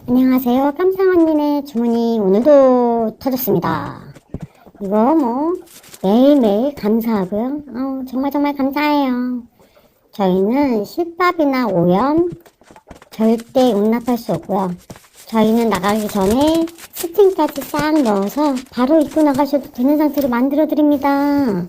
안녕하세요. 깜상 언니네 주문이 오늘도 터졌습니다. 이거 뭐 매일매일 감사하고요. 정말 감사해요. 저희는 실밥이나 오염 절대 용납할 수 없고요. 저희는 나가기 전에 스팀까지 싹 넣어서 바로 입고 나가셔도 되는 상태로 만들어 드립니다.